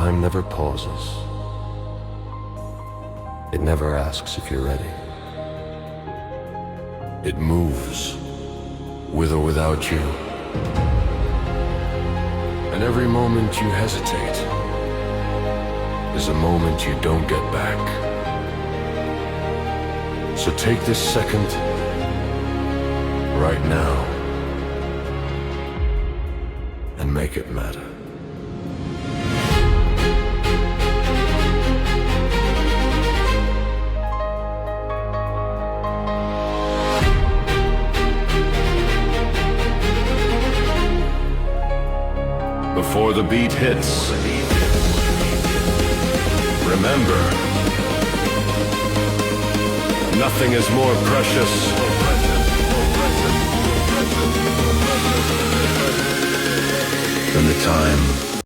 Time never pauses. It never asks if you're ready. It moves, with or without you. And every moment you hesitate is a moment you don't get back. So take this second, right now, and make it matter. Before the beat hits, remember, nothing is more precious than the time